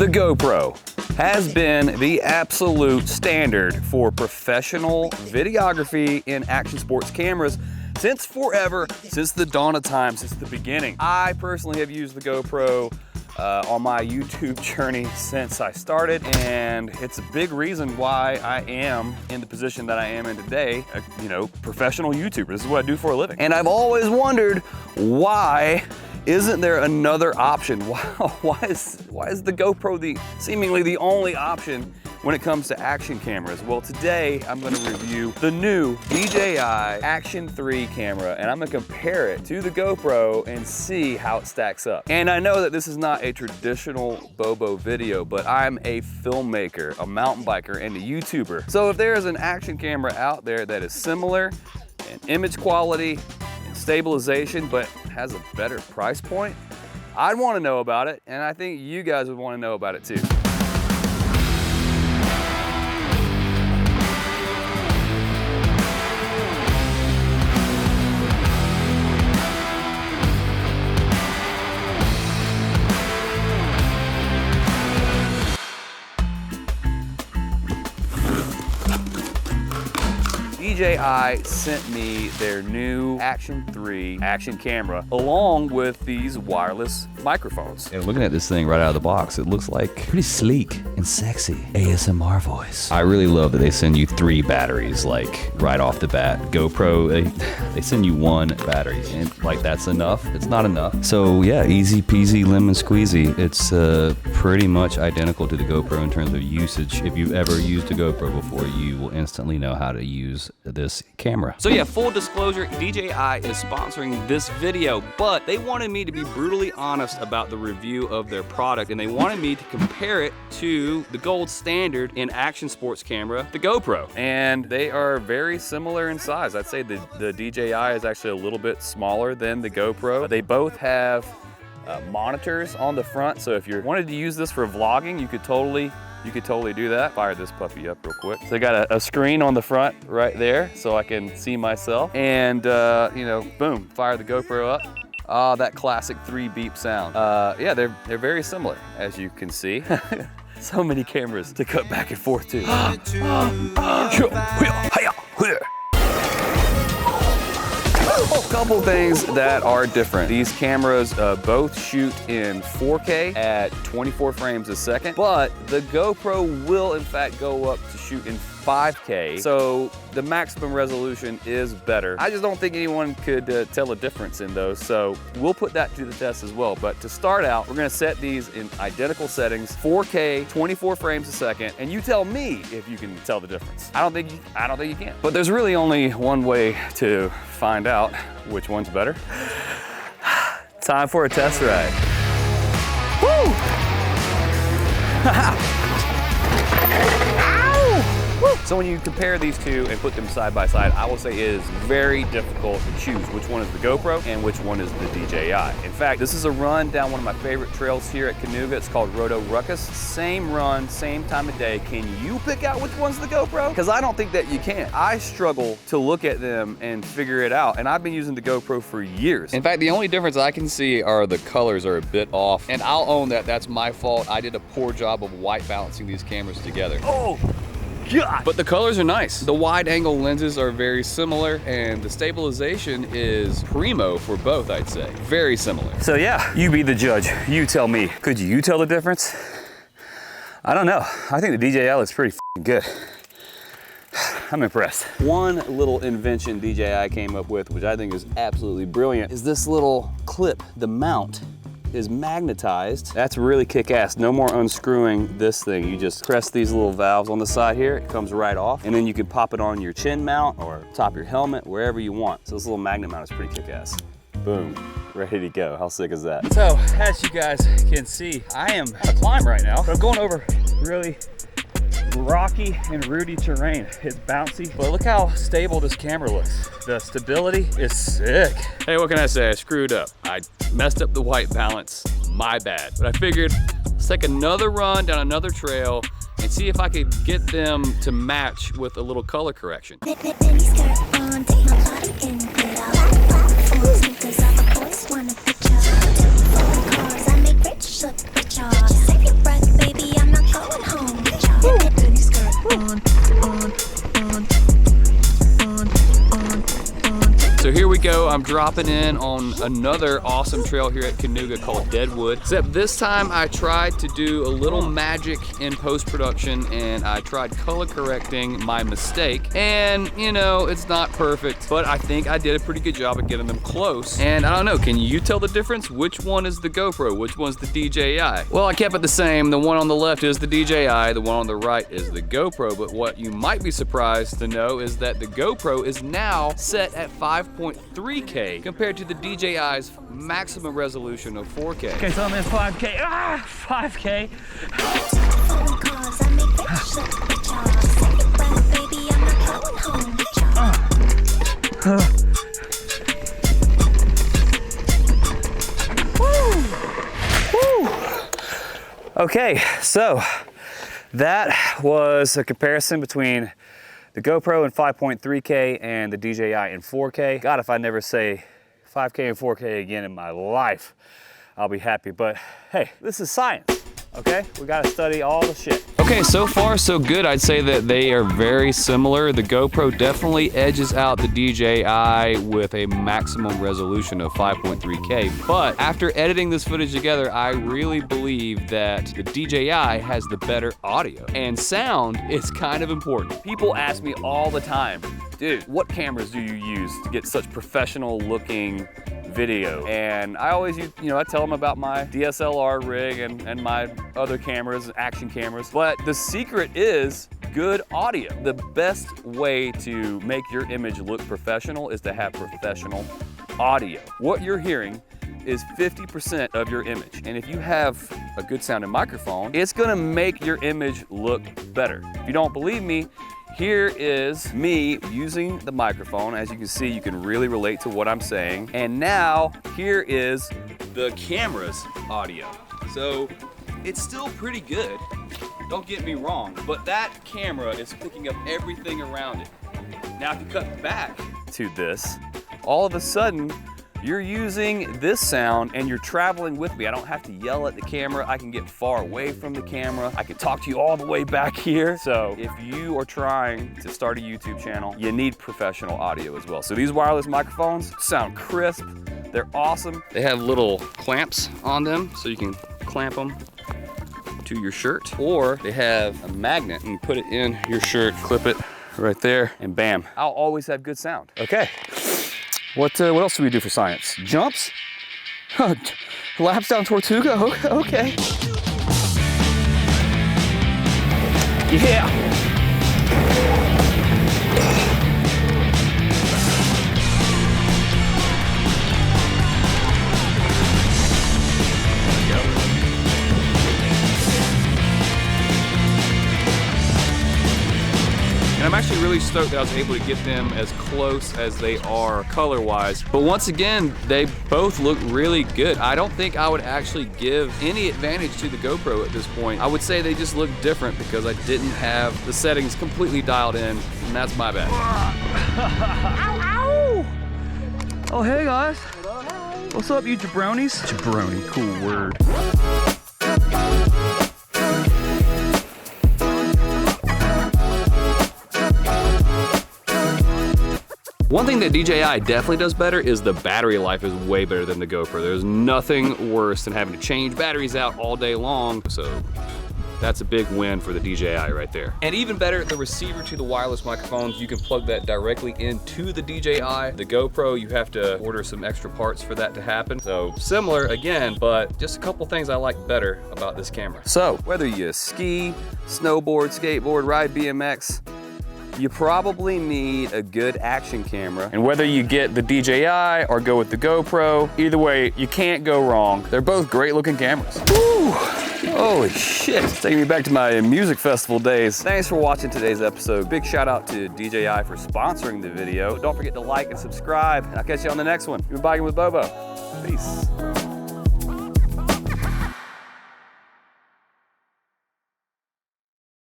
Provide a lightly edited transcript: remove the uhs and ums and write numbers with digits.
The GoPro has been the absolute standard for professional videography in action sports cameras since forever, since the dawn of time, since the beginning. I personally have used the GoPro on my YouTube journey since I started, and it's a big reason why I am in the position that I am in today, you know, professional YouTuber. This is what I do for a living. And I've always wondered, why isn't there another option? Why is the GoPro seemingly the only option when it comes to action cameras? Well, today I'm gonna review the new DJI Action 3 camera, and I'm gonna compare it to the GoPro and see how it stacks up. And I know that this is not a traditional BOBO video, but I'm a filmmaker, a mountain biker, and a YouTuber. So if there is an action camera out there that is similar in image quality and stabilization, but has a better price point, I'd wanna know about it, and I think you guys would wanna know about it too. DJI sent me their new Action 3 action camera along with these wireless microphones. And looking at this thing right out of the box, it looks like pretty sleek and sexy ASMR voice. I really love that they send you 3 batteries, like right off the bat. GoPro, they send you 1 battery, and like that's enough. It's not enough. So yeah, easy peasy lemon squeezy. It's pretty much identical to the GoPro in terms of usage. If you've ever used a GoPro before, you will instantly know how to use this camera. So yeah, full disclosure, DJI is sponsoring this video, but they wanted me to be brutally honest about the review of their product, and they wanted me to compare it to the gold standard in action sports camera, the GoPro. And they are very similar in size. I'd say the DJI is actually a little bit smaller than the GoPro. They both have monitors on the front, so if you wanted to use this for vlogging, you could totally do that. Fire this puppy up real quick. So I got a screen on the front right there so I can see myself, and you know, boom, fire the GoPro up. Ah, that classic 3 beep sound. Yeah, they're very similar, as you can see. So many cameras to cut back and forth to. A couple things that are different. These cameras both shoot in 4K at 24 frames a second, but the GoPro will in fact go up to shoot in 5K, so the maximum resolution is better. I just don't think anyone could tell a difference in those, so we'll put that to the test as well. But to start out, we're gonna set these in identical settings, 4K, 24 frames a second, and you tell me if you can tell the difference. I don't think you can. But there's really only one way to find out which one's better. Time for a test ride. Woo! So when you compare these two and put them side by side, I will say it is very difficult to choose which one is the GoPro and which one is the DJI. In fact, this is a run down one of my favorite trails here at Canoga. It's called Roto Ruckus. Same run, same time of day. Can you pick out which one's the GoPro? Because I don't think that you can. I struggle to look at them and figure it out, and I've been using the GoPro for years. In fact, the only difference I can see are the colors are a bit off, and I'll own that. That's my fault. I did a poor job of white balancing these cameras together. Oh! God. But the colors are nice. The wide angle lenses are very similar, and the stabilization is primo for both, I'd say. Very similar. So yeah, you be the judge. You tell me. Could you tell the difference? I don't know. I think the DJI looks pretty good. I'm impressed. One little invention DJI came up with, which I think is absolutely brilliant, is this little clip, the mount. Is magnetized. That's really kick-ass. No more unscrewing this thing. You just press these little valves on the side here, it comes right off, and then you can pop it on your chin mount or top of your helmet, wherever you want. So this little magnet mount is pretty kick-ass. Boom, ready to go. How sick is that? So, as you guys can see, I am a climb right now. I'm going over really rocky and rooty terrain. It's bouncy, but look how stable this camera looks. The stability is sick. Hey, what can I say? I screwed up. I messed up the white balance. My bad. But I figured let's take another run down another trail and see if I could get them to match with a little color correction. Save your breath, baby. I'm dropping in on another awesome trail here at Cayuga called Deadwood. Except this time I tried to do a little magic in post-production and I tried color correcting my mistake. And you know, it's not perfect, but I think I did a pretty good job of getting them close. And I don't know, can you tell the difference? Which one is the GoPro? Which one's the DJI? Well, I kept it the same. The one on the left is the DJI, the one on the right is the GoPro. But what you might be surprised to know is that the GoPro is now set at 5.3K compared to the DJI's maximum resolution of 4K. Okay, so I'm at 5K. 5K. Okay, so that was a comparison between the GoPro in 5.3K and the DJI in 4K. God, if I never say 5K and 4K again in my life, I'll be happy. But hey, this is science, okay? We gotta study all the shit. Okay, so far so good. I'd say that they are very similar. The GoPro definitely edges out the DJI with a maximum resolution of 5.3K. But after editing this footage together, I really believe that the DJI has the better audio. And sound is kind of important. People ask me all the time, dude, what cameras do you use to get such professional looking video? And I always use, I tell them about my DSLR rig and my other cameras, action cameras. But the secret is good audio. The best way to make your image look professional is to have professional audio. What you're hearing is 50% of your image. And if you have a good sounding microphone, it's gonna make your image look better. If you don't believe me, here is me using the microphone. As you can see, you can really relate to what I'm saying. And now, here is the camera's audio. So, it's still pretty good, don't get me wrong, but that camera is picking up everything around it. Now, if you cut back to this, all of a sudden, you're using this sound and you're traveling with me. I don't have to yell at the camera. I can get far away from the camera. I can talk to you all the way back here. So if you are trying to start a YouTube channel, you need professional audio as well. So these wireless microphones sound crisp. They're awesome. They have little clamps on them so you can clamp them to your shirt, or they have a magnet and you put it in your shirt, clip it right there, and bam. I'll always have good sound. Okay. What else do we do for science? Jumps? Laps down Tortuga? Okay. Yeah. And I'm actually really stoked that I was able to get them as close as they are color-wise. But once again, they both look really good. I don't think I would actually give any advantage to the GoPro at this point. I would say they just look different because I didn't have the settings completely dialed in, and that's my bad. Ow, ow! Oh, hey guys. What's up, you jabronis? Jabroni, cool word. One thing that DJI definitely does better is the battery life is way better than the GoPro. There's nothing worse than having to change batteries out all day long. So that's a big win for the DJI right there. And even better, the receiver to the wireless microphones, you can plug that directly into the DJI. The GoPro, you have to order some extra parts for that to happen. So similar again, but just a couple things I like better about this camera. So whether you ski, snowboard, skateboard, ride BMX, you probably need a good action camera. And whether you get the DJI or go with the GoPro, either way, you can't go wrong. They're both great looking cameras. Woo! Holy shit, it's taking me back to my music festival days. Thanks for watching today's episode. Big shout out to DJI for sponsoring the video. Don't forget to like and subscribe. I'll catch you on the next one. You've been biking with BOBO. Peace.